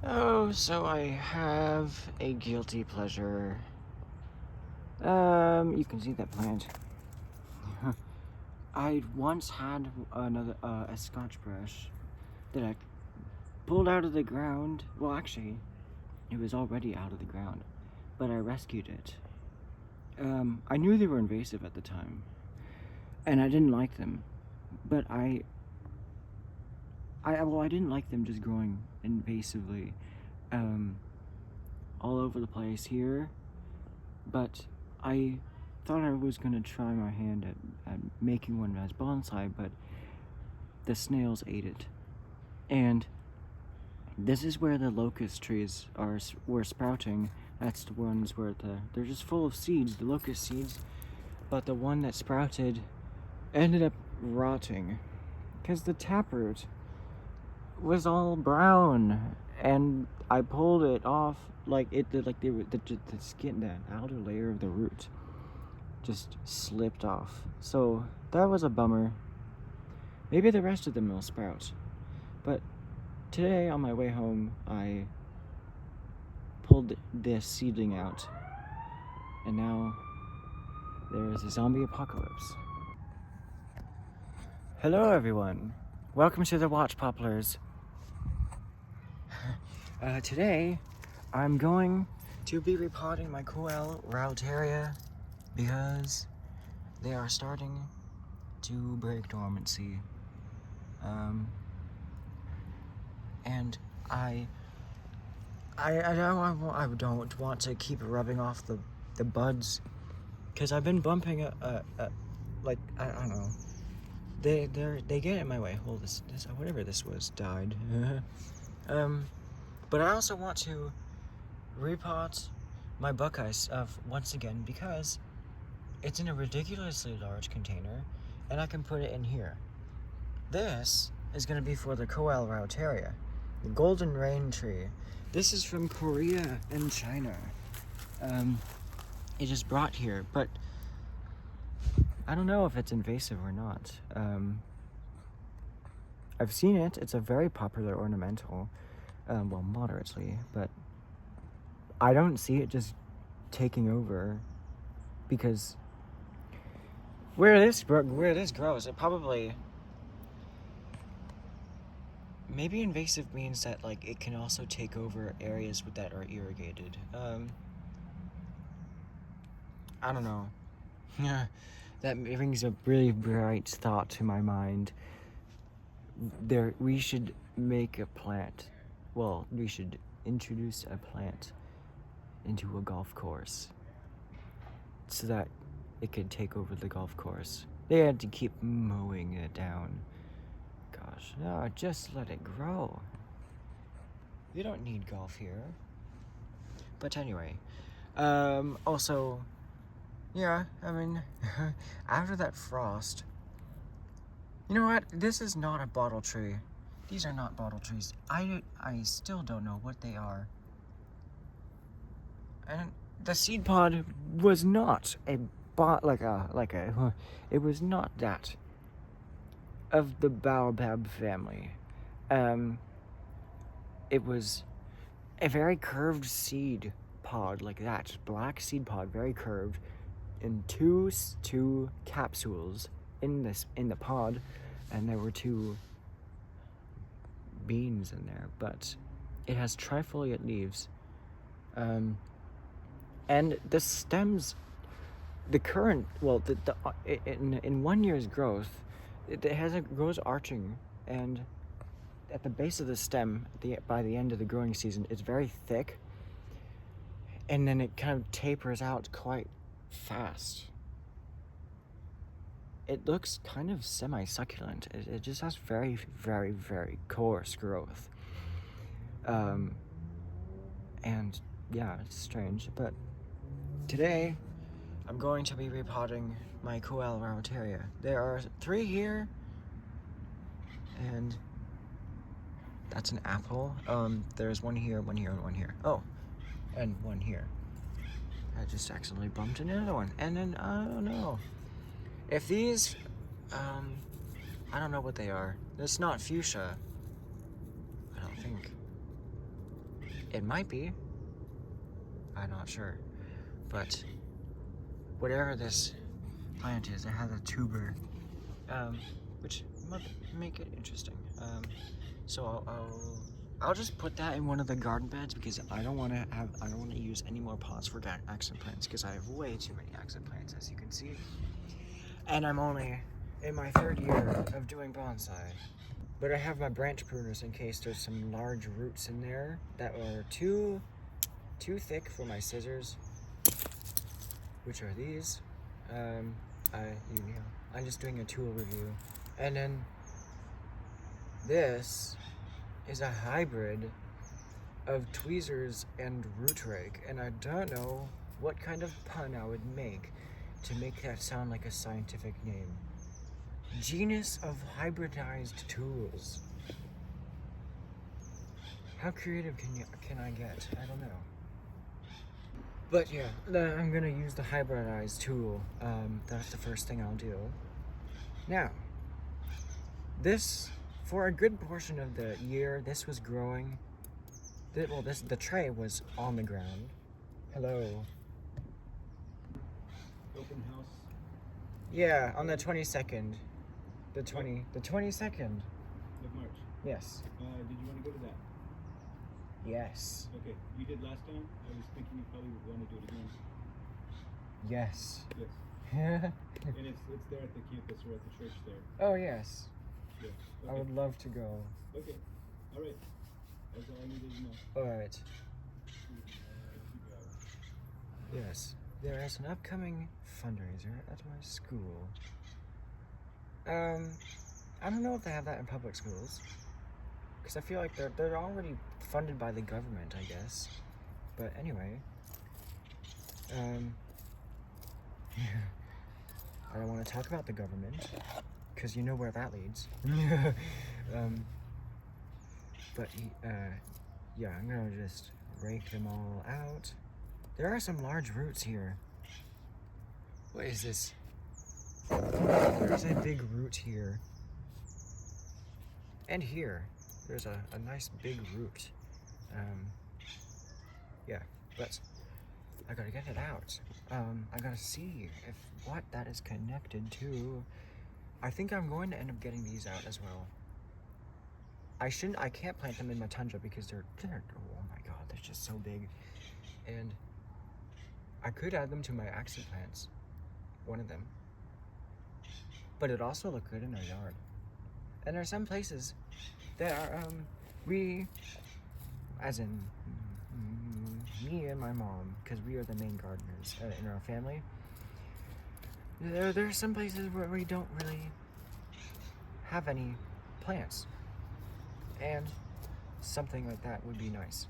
Oh, so I have a guilty pleasure. You can see that plant. I once had a Scotch brush that I pulled out of the ground. Well, actually, it was already out of the ground, but I rescued it. I knew they were invasive at the time, and I didn't like them, but I didn't like them just growing invasively, all over the place here, but I thought I was gonna try my hand at making one as bonsai, but the snails ate it. And this is where the locust trees were sprouting. That's the ones where they're just full of seeds, the locust seeds, but the one that sprouted ended up rotting because the taproot was all brown, and I pulled it off the skin, the outer layer of the root just slipped off. So that was a bummer. Maybe the rest of them will sprout. But today on my way home, I pulled this seedling out, and now there is a zombie apocalypse. Hello everyone, welcome to the Watch Poplars. Today I'm going to be repotting my Coel Rautaria because they are starting to break dormancy. And I don't want to keep rubbing off the buds, because I've been bumping like, I don't know. They get in my way. Hold this whatever this was died. But I also want to repot my buckeyes once again, because it's in a ridiculously large container and I can put it in here. This is going to be for the Coel Rautaria, the Golden Rain tree. This is from Korea and China. It is brought here, but I don't know if it's invasive or not. I've seen it. It's a very popular ornamental, well, moderately, but I don't see it just taking over, because where this grows, it probably, maybe invasive means that like it can also take over areas that are irrigated. I don't know. That brings a really bright thought to my mind. We should make a plant. Well, we should introduce a plant into a golf course so that it could take over the golf course. They had to keep mowing it down. Gosh, no, just let it grow. You don't need golf here. But anyway, also, yeah, I mean, after that frost, you know what? This is not a bottle tree. These are not bottle trees. I still don't know what they are. And the seed pod was not a it was not that of the baobab family. It was a very curved seed pod, like that, black seed pod, very curved, in two capsules in the pod, and there were two beans in there, but it has trifoliate leaves, and the stems, the current, well, in 1 year's growth, it grows arching, and at the base of the stem, by the end of the growing season, it's very thick, and then it kind of tapers out quite fast. It looks kind of semi-succulent. It just has very, very, very coarse growth. And yeah, it's strange. But today, I'm going to be repotting my Coel Rautaria. There are 3 here, and that's an apple. There's one here, one here, and one here. Oh, and one here. I just accidentally bumped another one. And then, I don't know. If these, I don't know what they are. It's not fuchsia, I don't think. It might be. I'm not sure. But whatever this plant is, it has a tuber, which might make it interesting. So I'll just put that in one of the garden beds because I don't want to use any more pots for accent plants because I have way too many accent plants, as you can see. And I'm only in my 3rd year of doing bonsai. But I have my branch pruners in case there's some large roots in there that are too thick for my scissors, which are these. I'm just doing a tool review. And then this is a hybrid of tweezers and root rake, and I don't know what kind of pun I would make to make that sound like a scientific name. Genus of hybridized tools. How creative can I get? I don't know. But yeah, I'm gonna use the hybridized tool. That's the first thing I'll do. Now, this, for a good portion of the year, this was growing. The tray was on the ground. Hello. Open house. Yeah, on the 22nd. The 22nd. Of March. Yes. Did you want to go to that? Yes. Okay. You did last time. I was thinking you probably would want to do it again. Yes. Yes. And it's there at the campus or at the church there. Oh yes. Yeah. I Okay. would love to go. Okay. All right. That's all I needed to know. All right. Yes. There is an upcoming fundraiser at my school. I don't know if they have that in public schools, because I feel like they're already funded by the government, I guess. But anyway, I don't want to talk about the government, because you know where that leads. Yeah, I'm gonna just rake them all out. There are some large roots here. What is this? There's a big root here. And here. There's a nice big root. Yeah, but I gotta get it out. I gotta see what that is connected to. I think I'm going to end up getting these out as well. I can't plant them in my tundra because they're, oh my god, they're just so big. And I could add them to my accent plants, one of them. But it also look good in our yard. And there are some places that are, as in me and my mom, because we are the main gardeners in our family. There are some places where we don't really have any plants. And something like that would be nice.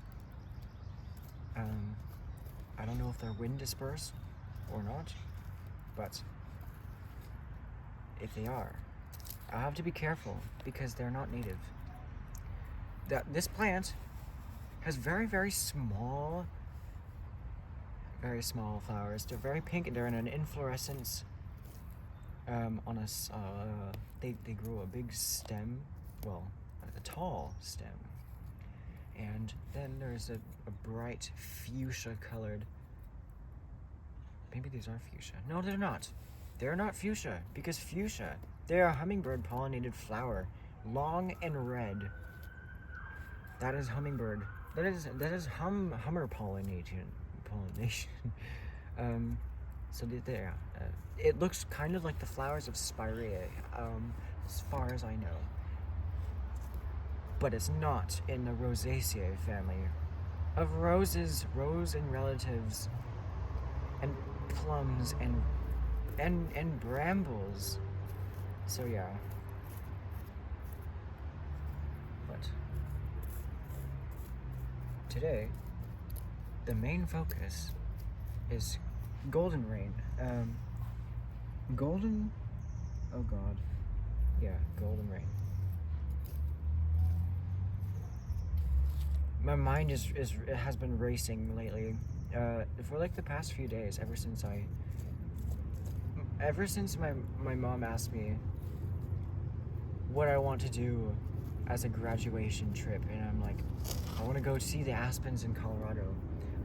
I don't know if they're wind dispersed or not, but if they are, I'll have to be careful because they're not native. This plant has very, very small flowers. They're very pink and they're in an inflorescence. They grow a big stem, well, a tall stem. And then there's a bright fuchsia colored, maybe these are fuchsia. No, they're not. They're not fuchsia, because fuchsia, they're a hummingbird pollinated flower, long and red. That is hummingbird. That is hummer pollination. So there. It looks kind of like the flowers of spirea, as far as I know. But it's not in the Rosaceae family of roses, rose and relatives, and plums and brambles. So yeah. But today, the main focus is Golden Rain. Golden? Oh god. Yeah, Golden Rain. My mind has been racing lately. For like the past few days, ever since my mom asked me what I want to do as a graduation trip, and I'm like, I want to go see the aspens in Colorado.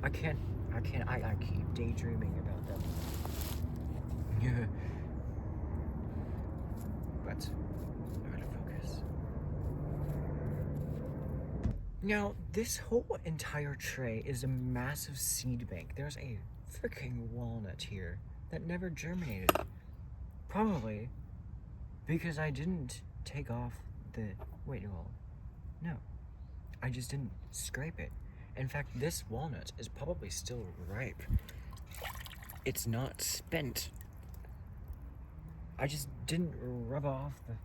I keep daydreaming about them. But I gotta focus. Now, this whole entire tray is a massive seed bank. There's a freaking walnut here that never germinated. Probably because I didn't take off the, wait, well, no. I just didn't scrape it. In fact, this walnut is probably still ripe. It's not spent. I just didn't rub off the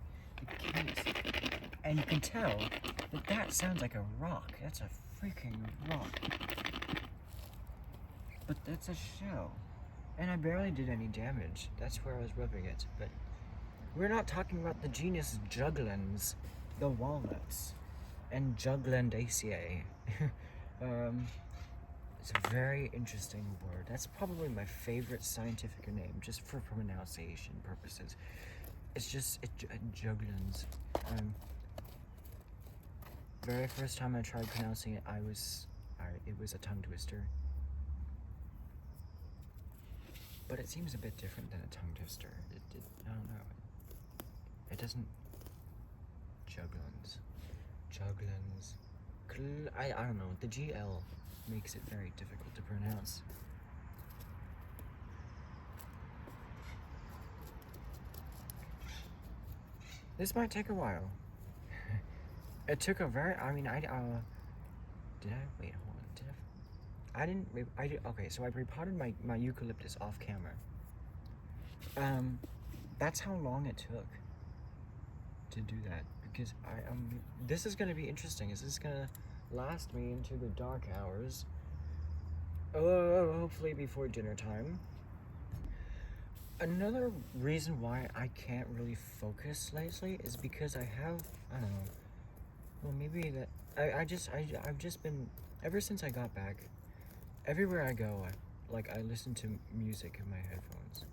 case. And you can tell that that sounds like a rock. That's a freaking rock. But that's a shell. And I barely did any damage. That's where I was rubbing it. But we're not talking about the genus Juglans, the walnuts, and Juglandaceae. It's a very interesting word. That's probably my favorite scientific name, just for pronunciation purposes. It's just Juglans. Very first time I tried pronouncing it, it was a tongue twister. But it seems a bit different than a tongue twister. I don't know. It doesn't. Juglans. I don't know. The GL makes it very difficult to pronounce. This might take a while. It took a very. I mean, did I? Wait, hold on. Did I? I didn't. Okay, so I repotted my eucalyptus off camera. That's how long it took to do that, because this is gonna be interesting. Is this gonna last me into the dark hours? Hopefully before dinner time. Another reason why I can't really focus lately is because I don't know. Well, maybe that I've just been, ever since I got back, everywhere I go, I listen to music in my headphones.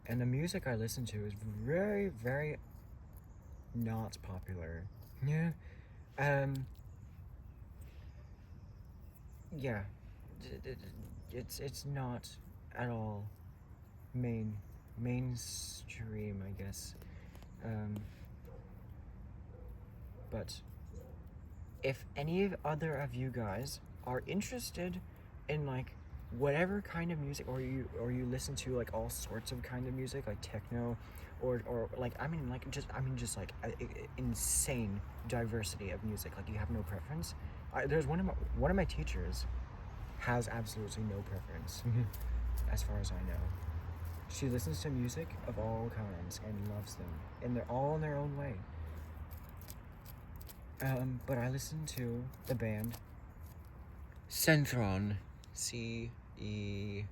And the music I listen to is very, very not popular. Yeah. Yeah. It's not at all mainstream, I guess. But if any other of you guys are interested in whatever kind of music, or you listen to all sorts of kind of music, like techno, or insane diversity of music, you have no preference. There's one of my teachers has absolutely no preference, as far as I know. She listens to music of all kinds and loves them, and they're all in their own way. But I listen to the band Centron, CENTRON.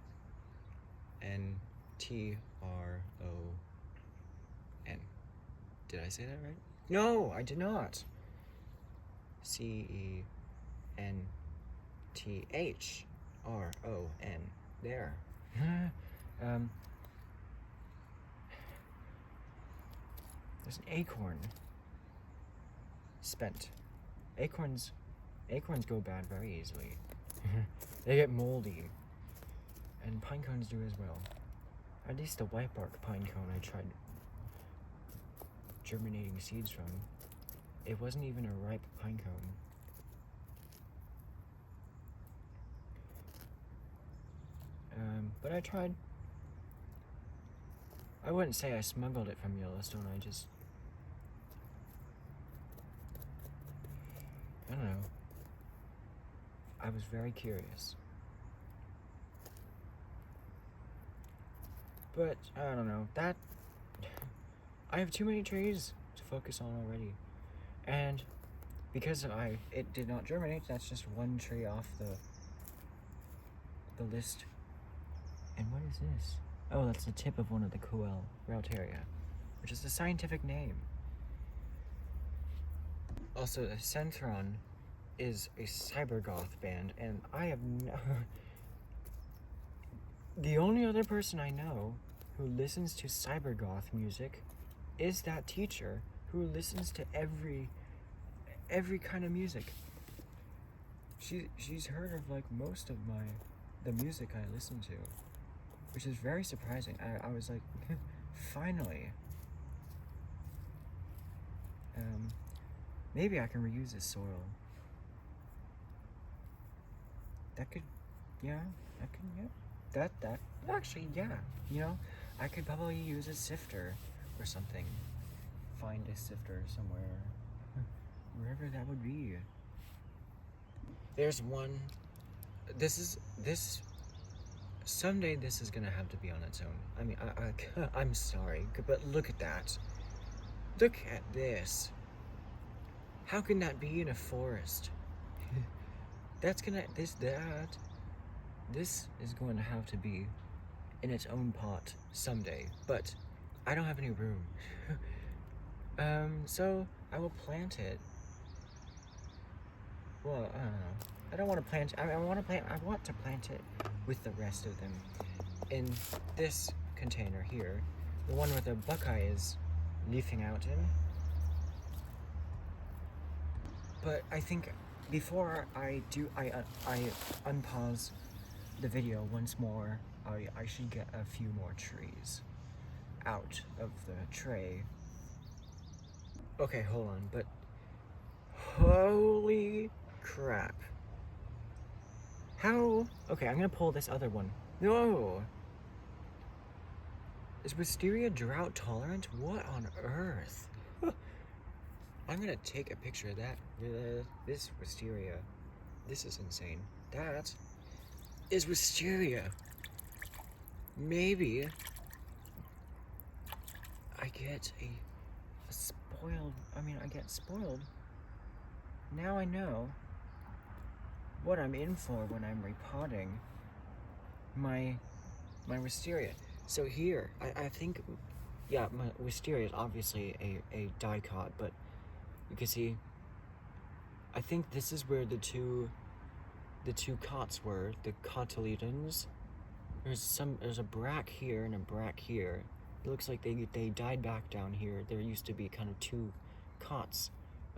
Did I say that right? No, I did not. CENTHRON. There. There's an acorn. Spent. Acorns go bad very easily. They get moldy. And pine cones do as well. At least the white bark pine cone I tried germinating seeds from. It wasn't even a ripe pine cone. But I tried. I wouldn't say I smuggled it from Yellowstone, I don't know. I was very curious. But, I don't know, I have too many trees to focus on already. And because it did not germinate, that's just one tree off the list. And what is this? Oh, that's the tip of one of the Coel Rauteria, which is the scientific name. Also, Centron is a cybergoth band, and I have the only other person I know who listens to cybergoth music is that teacher who listens to every every kind of music. She's heard of like most of the music I listen to, which is very surprising. I was like, finally. Maybe I can reuse this soil. That could, yeah, actually, yeah, you know, I could probably use a sifter or something. Find a sifter somewhere, wherever that would be. There's one, someday this is gonna have to be on its own. I mean, I'm sorry, but look at that. Look at this. How can that be in a forest? This is going to have to be in its own pot someday, but I don't have any room. So I will plant it. Well, I don't know. I don't want to plant, I want to plant it with the rest of them in this container here. The one with the buckeye is leafing out in. But I think before I unpause the video once more, I should get a few more trees out of the tray. Okay, hold on, but holy crap. How? Okay, I'm gonna pull this other one. No! Is wisteria drought tolerant? What on earth? I'm gonna take a picture of that. This wisteria. This is insane. That is wisteria. Maybe I get a spoiled. I get spoiled. Now I know what I'm in for when I'm repotting my wisteria. So here, I think, yeah, my wisteria is obviously a dicot, but you can see, I think this is where the two cots were, the cotyledons. There's a brack here and a brack here. It looks like they died back down here. There used to be kind of two cots,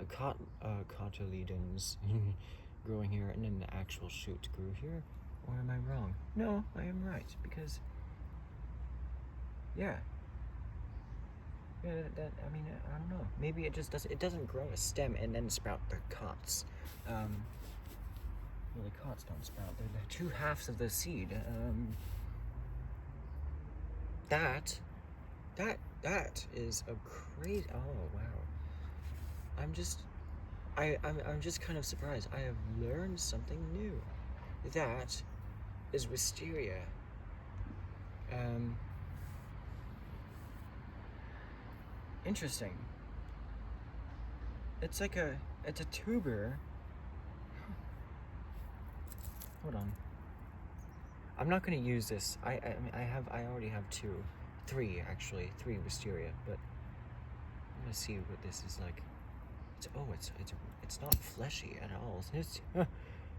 cotyledons growing here, and then the actual shoot grew here. Or am I wrong? No, I am right, because, yeah. Yeah, I don't know. Maybe it just doesn't grow a stem and then sprout the cots. Well, the cots don't sprout. They're the two halves of the seed. That is a crazy. Oh wow. I'm just kind of surprised. I have learned something new. That is wisteria. Interesting. It's a tuber. Hold on. I'm not gonna use this. I already have three wisteria, but I'm gonna see what this is like. It's not fleshy at all.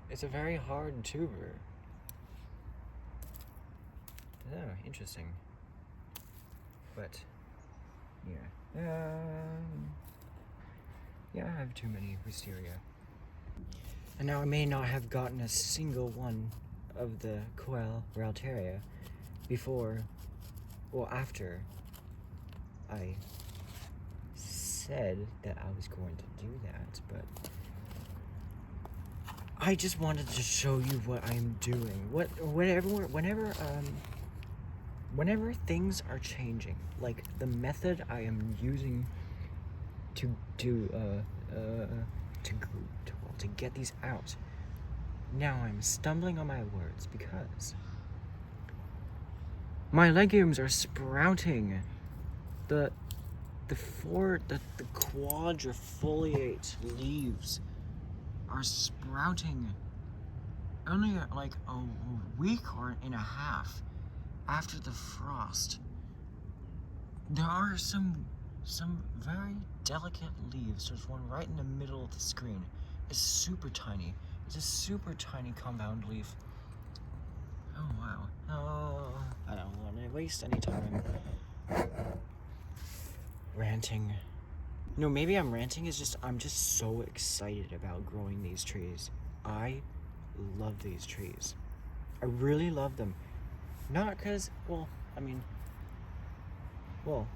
It's a very hard tuber. Oh, interesting. But yeah. Yeah, I have too many wisteria. And now I may not have gotten a single one of the Coel Ralteria after I said that I was going to do that, but I just wanted to show you what I'm doing. Whenever things are changing, like the method I am using to get these out. Now I'm stumbling on my words because my legumes are sprouting. The quadrifoliate leaves are sprouting only like a week and a half after the frost. There are some very delicate leaves. There's one right in the middle of the screen. It's super tiny. It's a super tiny compound leaf. Oh wow. Oh, I don't want to waste any time ranting. No, maybe I'm ranting. It's just I'm just so excited about growing these trees. I love these trees. I really love them. Not because, well, I mean, well,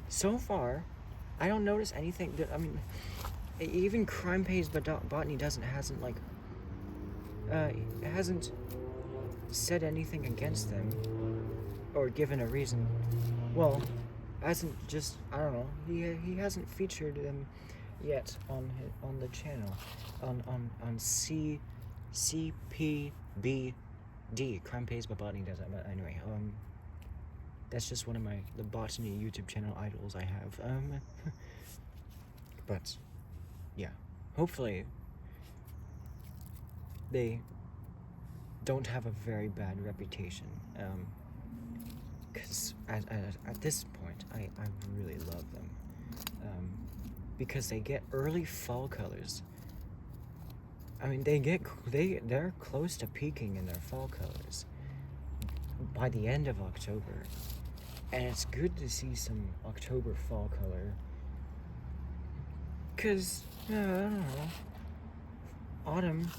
so far, I don't notice anything that, I mean, even Crime Pays Botany hasn't like, hasn't said anything against them or given a reason. Well, hasn't just, I don't know, he hasn't featured them yet on the channel, on CPBD. Crime Pays Botany does that, but anyway, that's just one of the botany YouTube channel idols I have. But yeah, hopefully they don't have a very bad reputation. Because at this point, I really love them. Because they get early fall colors. I mean, they're close to peaking in their fall colors by the end of October. And it's good to see some October fall color. Because, I don't know, autumn,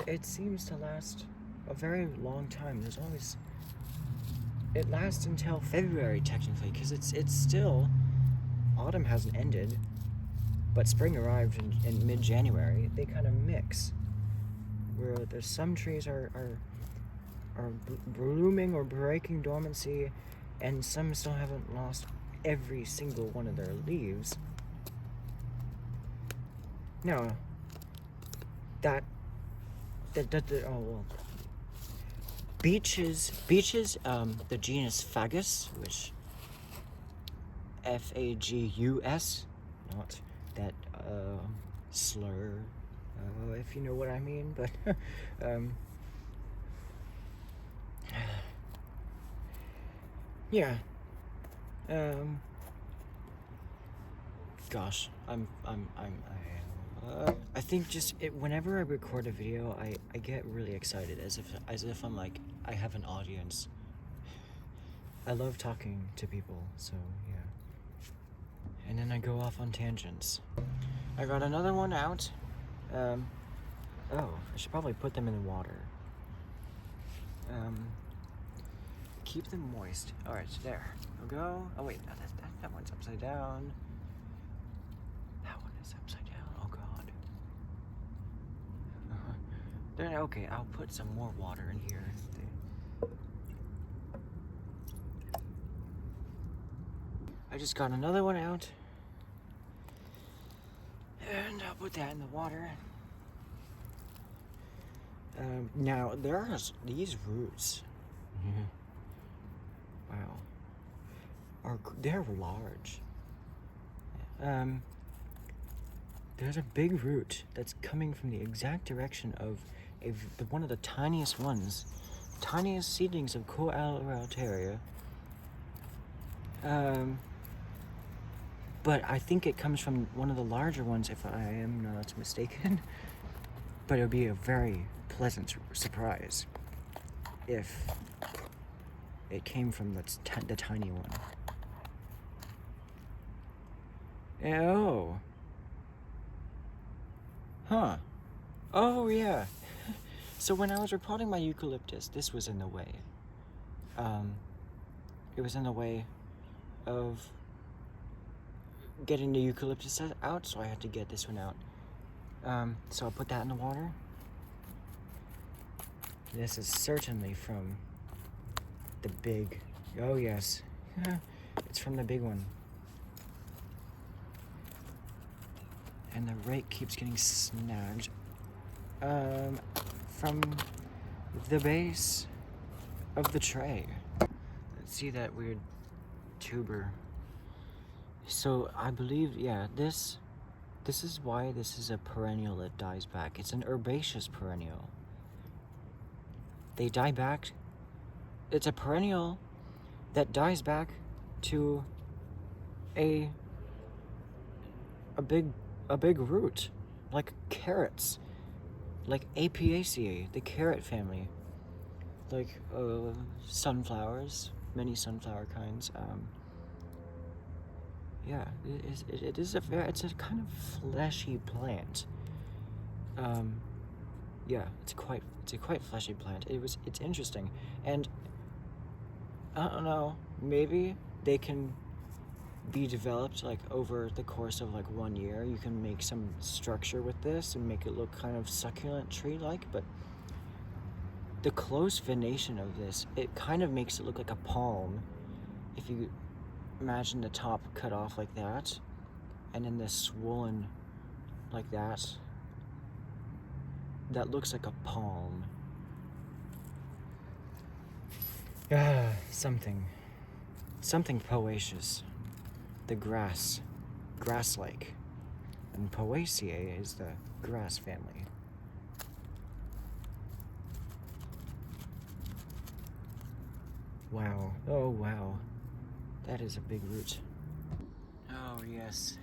it seems to last a very long time. There's always, it lasts until February technically, because it's still, autumn hasn't ended, but spring arrived in mid-January. They kind of mix, where there's some trees are blooming or breaking dormancy, and some still haven't lost every single one of their leaves. No, oh well. Beeches, the genus Fagus, which Fagus, not that slur, if you know what I mean, but yeah. Gosh, I think just whenever I record a video, I get really excited, as if I'm like, I have an audience. I love talking to people, so yeah. And then I go off on tangents. I got another one out. Oh, I should probably put them in the water. Keep them moist. All right, there. I'll go. Oh wait, that one's upside down. That one is upside down. Oh god. Then okay, I'll put some more water in here. I just got another one out. And I'll put that in the water. Now, there's these roots. Wow. They're large. There's a big root that's coming from the exact direction of one of the tiniest seedlings of Coalerateria. But I think it comes from one of the larger ones, if I am not mistaken. But it would be a very pleasant surprise if it came from the tiny one. Oh. Huh. Oh, yeah. So when I was repotting my eucalyptus, this was in the way. It was in the way of getting the eucalyptus out, so I had to get this one out. So I'll put that in the water. This is certainly from the big, oh yes, it's from the big one. And the rake keeps getting snagged from the base of the tray. Let's see that weird tuber. So I believe, yeah, this is why this is a perennial that dies back. It's an herbaceous perennial. They die back. It's a perennial that dies back to a big root, like carrots, like Apiaceae, the carrot family, like sunflowers, many sunflower kinds. yeah, it's a kind of fleshy plant. Yeah, it's a quite fleshy plant. It's interesting, and I don't know, maybe they can be developed like over the course of like 1 year. You can make some structure with this and make it look kind of succulent tree-like, but the close venation of this, it kind of makes it look like a palm. If you imagine the top cut off like that, and then this swollen like that looks like a palm. Something poaceous. The grass-like. And Poaceae is the grass family. Wow. Oh, wow. That is a big root. Oh, yes.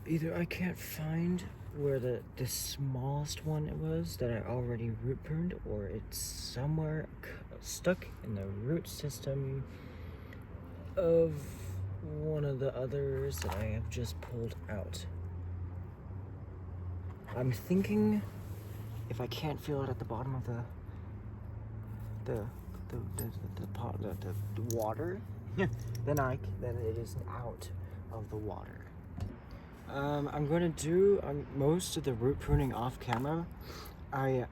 Either I can't find where the smallest one it was that I already root pruned, or it's somewhere stuck in the root system of one of the others that I have just pulled out. I'm thinking if I can't feel it at the bottom of the water, then it is out of the water. I'm going to do most of the root pruning off camera. I'll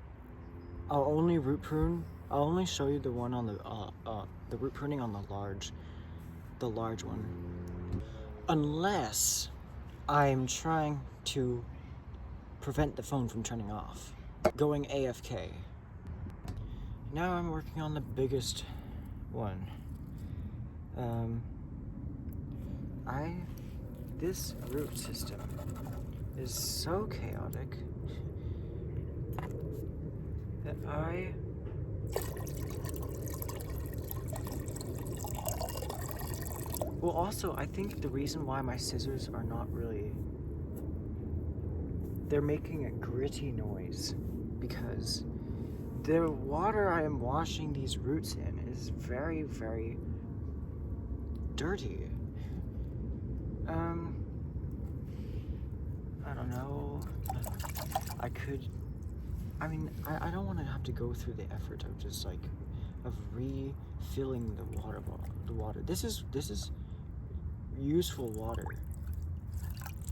only root prune. I'll only show you the one on the root pruning on the large one, unless I'm trying to prevent the phone from turning off, going AFK. Now I'm working on the biggest one. This root system is so chaotic that well, also, I think the reason why my scissors are not really, they're making a gritty noise because the water I am washing these roots in is very, very dirty. I don't know. I don't want to have to go through the effort of just like, of refilling the water. This is useful water.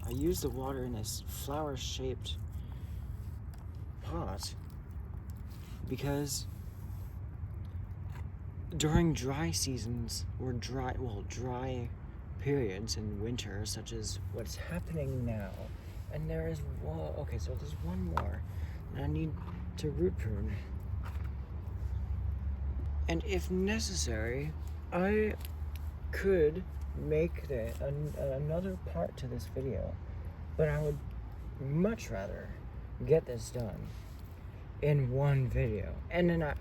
I use the water in this flower-shaped pot because during dry seasons, or dry periods in winter, such as what's happening now, and there is okay, so there's one more that I need to root prune, and if necessary, I could make another part to this video, but I would much rather get this done in one video, and then I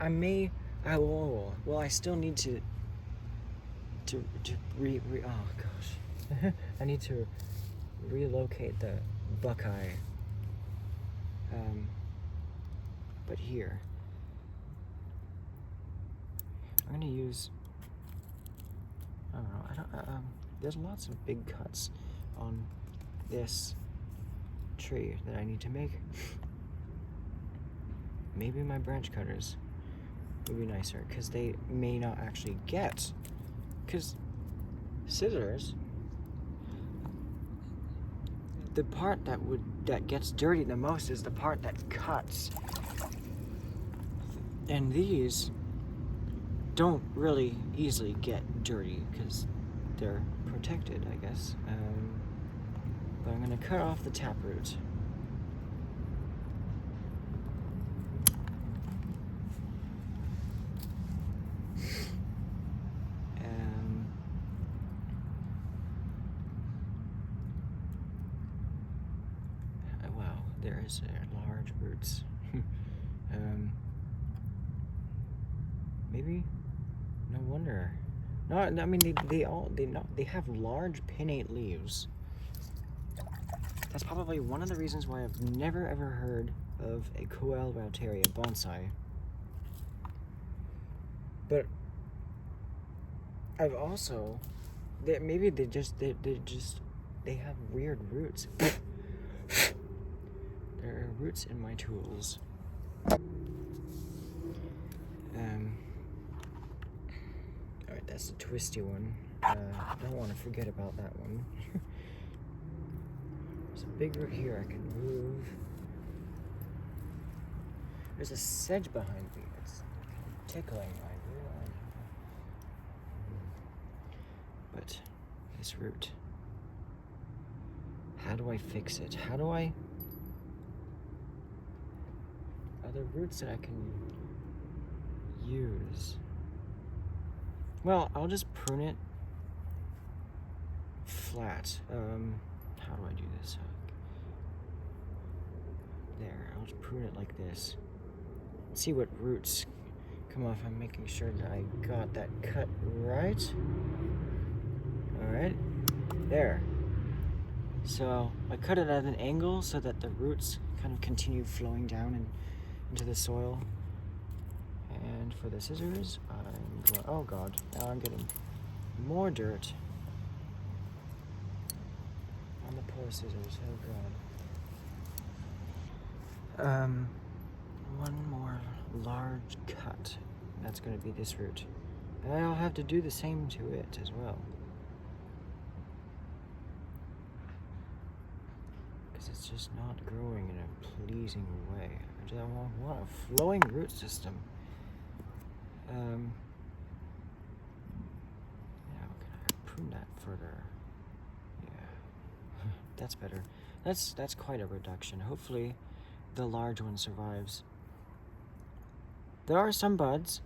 still need to oh gosh, I need to relocate the buckeye, but here I'm gonna use, I don't know, there's lots of big cuts on this tree that I need to make. Maybe my branch cutters would be nicer, because they may not actually get, because scissors, the part that gets dirty the most is the part that cuts, and these don't really easily get dirty because they're protected, I guess. But I'm gonna cut off the taproot. Wow, there is large roots. Maybe, no wonder. No, I mean they have large pinnate leaves. That's probably one of the reasons why I've never ever heard of a Coelrautaria bonsai. But I've also maybe they have weird roots. There are roots in my tools. Alright, that's the twisty one. Don't want to forget about that one. There's a big root here I can move. There's a sedge behind me. It's tickling my rear arm. But this root, how do I fix it? Are there roots that I can use? Well, I'll just prune it flat. How do I do this? There, I'll just prune it like this. See what roots come off. I'm making sure that I got that cut right. Alright, there. So I cut it at an angle so that the roots kind of continue flowing down into the soil. And for the scissors, I'm going, oh god, now I'm getting more dirt on the poor scissors, oh god. One more large cut. That's going to be this root. And I'll have to do the same to it as well. Because it's just not growing in a pleasing way. I just want a flowing root system. Yeah, can I prune that further? Yeah, that's better. That's quite a reduction. Hopefully the large one survives. There are some buds.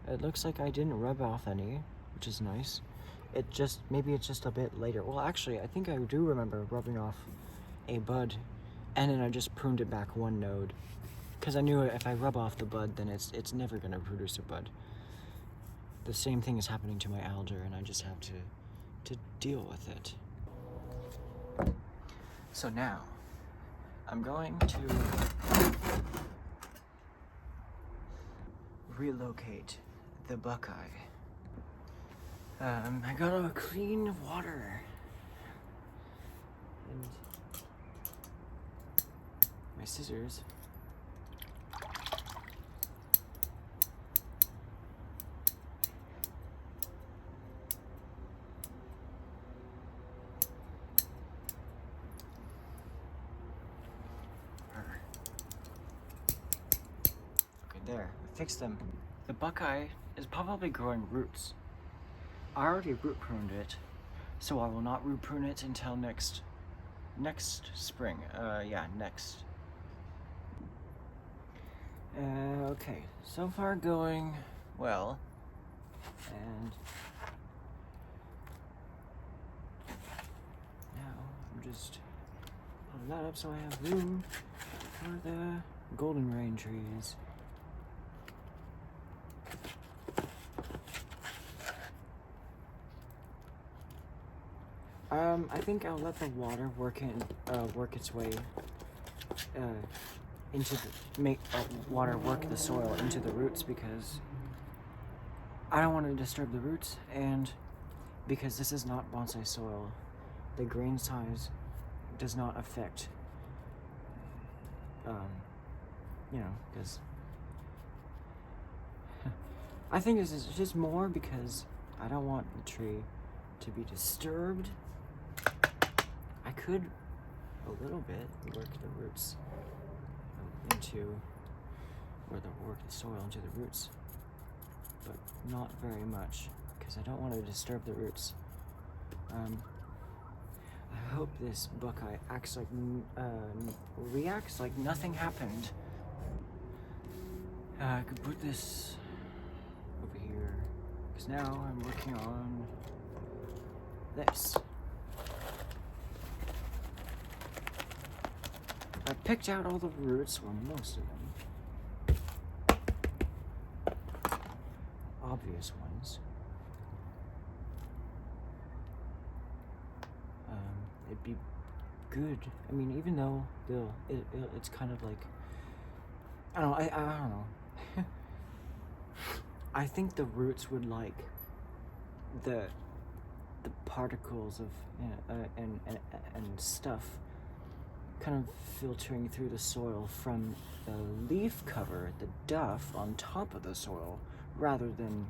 It looks like I didn't rub off any, which is nice. Maybe it's just a bit later. Well, actually, I think I do remember rubbing off a bud, and then I just pruned it back one node. Because I knew if I rub off the bud, then it's never gonna produce a bud. The same thing is happening to my alder, and I just have to deal with it. So now, I'm going to relocate the buckeye. I gotta clean water. And my scissors. There, I fixed them. The buckeye is probably growing roots. I already root pruned it, so I will not root prune it until next spring. Yeah, next. Okay, so far going well. And now I'm just putting that up so I have room for the golden rain trees. I think I'll let the water work its way make water work the soil into the roots, because I don't want to disturb the roots, and because this is not bonsai soil, the grain size does not affect, because I think this is just more because I don't want the tree to be disturbed. I could a little bit work the roots work the soil into the roots, but not very much, because I don't want to disturb the roots. I hope this buckeye reacts like nothing happened. I could put this over here, because now I'm working on this. I picked out all the roots, well, most of them. Obvious ones. It'd be good. I mean, even though it's kind of like, I don't know. I think the roots would like the particles of and stuff kind of filtering through the soil from the leaf cover, the duff on top of the soil, rather than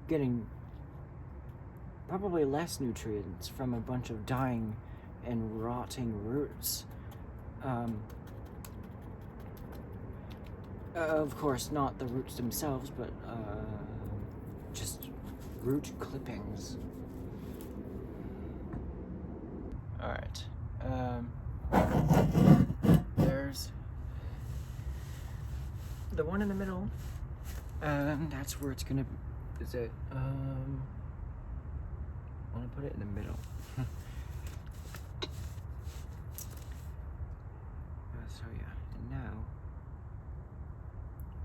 getting probably less nutrients from a bunch of dying and rotting roots. Of course, not the roots themselves, but just root clippings. Alright. There's the one in the middle. That's where it's gonna be. Is it? I want to put it in the middle. So yeah, and now,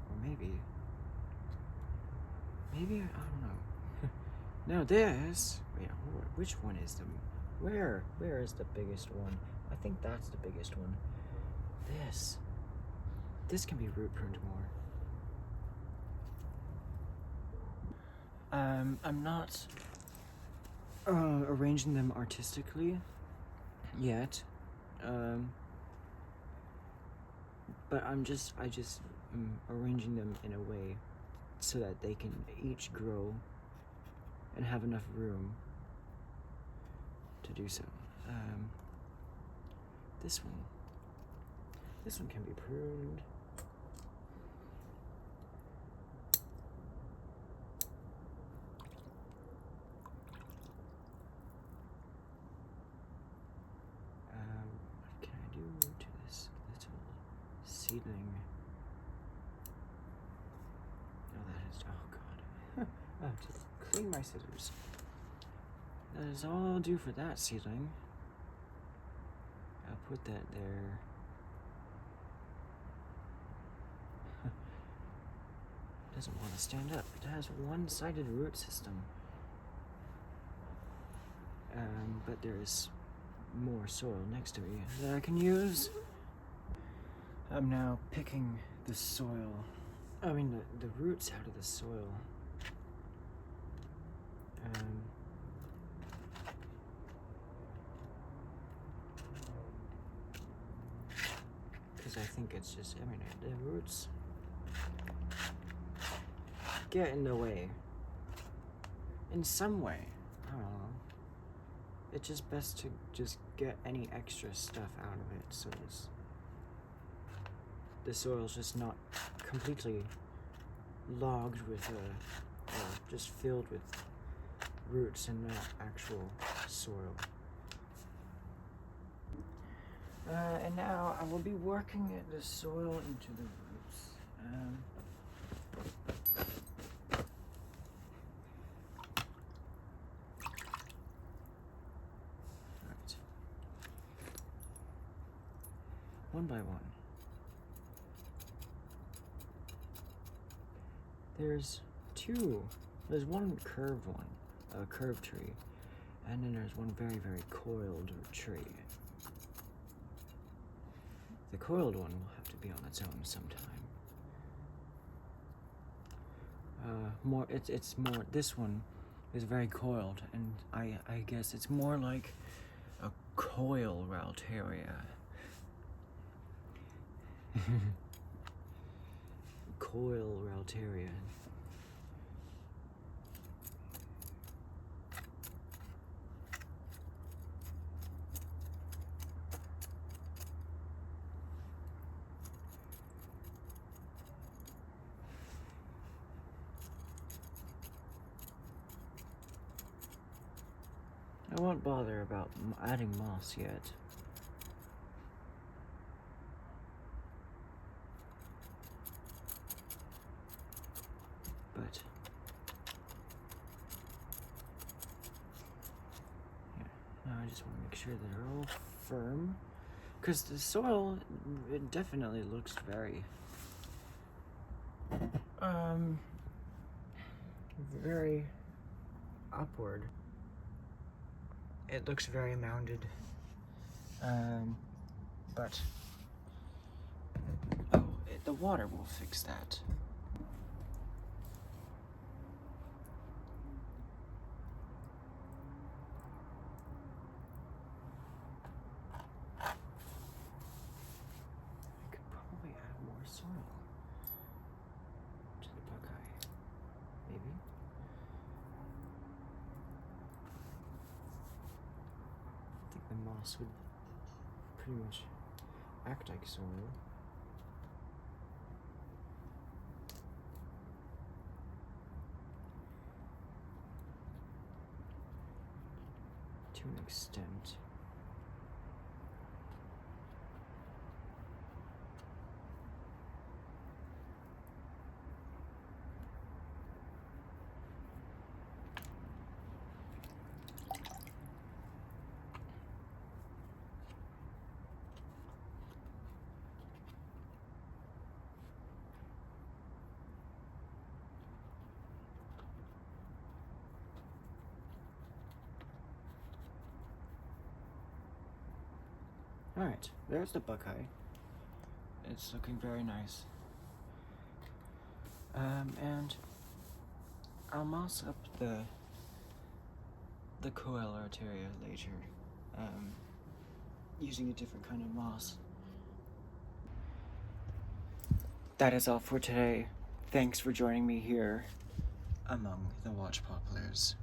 or maybe I don't know. Now this, wait, which one is the, where is the biggest one? I think that's the biggest one. This can be root pruned more. I'm not arranging them artistically yet. But I just arranging them in a way so that they can each grow and have enough room to do so. This one can be pruned. What can I do to this little seedling? Oh god. I have to clean my scissors. That is all I'll do for that seedling. I'll put that there. It doesn't want to stand up. It has one-sided root system. But there is more soil next to me that I can use. I'm now picking the soil. I mean the roots out of the soil. Because I think it's just, I mean, the roots get in the way. In some way. I don't know. It's just best to just get any extra stuff out of it so it's, the soil's just not completely logged with just filled with roots and not actual soil. And now I will be working the soil into the roots. Right. One by one. There's two. There's one curved one, a curved tree, and then there's one very, very coiled tree. The coiled one will have to be on its own sometime. It's more, this one is very coiled, and I guess it's more like a coil Raltaria. Coil Raltaria. I won't bother about adding moss yet. But yeah, now I just want to make sure that they're all firm, because the soil, it definitely looks very very upward. It looks very mounded, but the water will fix that. moss would pretty much act like soil. To an extent. Alright, there's the buckeye. It's looking very nice. And I'll moss up the coel arteria later, using a different kind of moss. That is all for today. Thanks for joining me here among the watch poplars.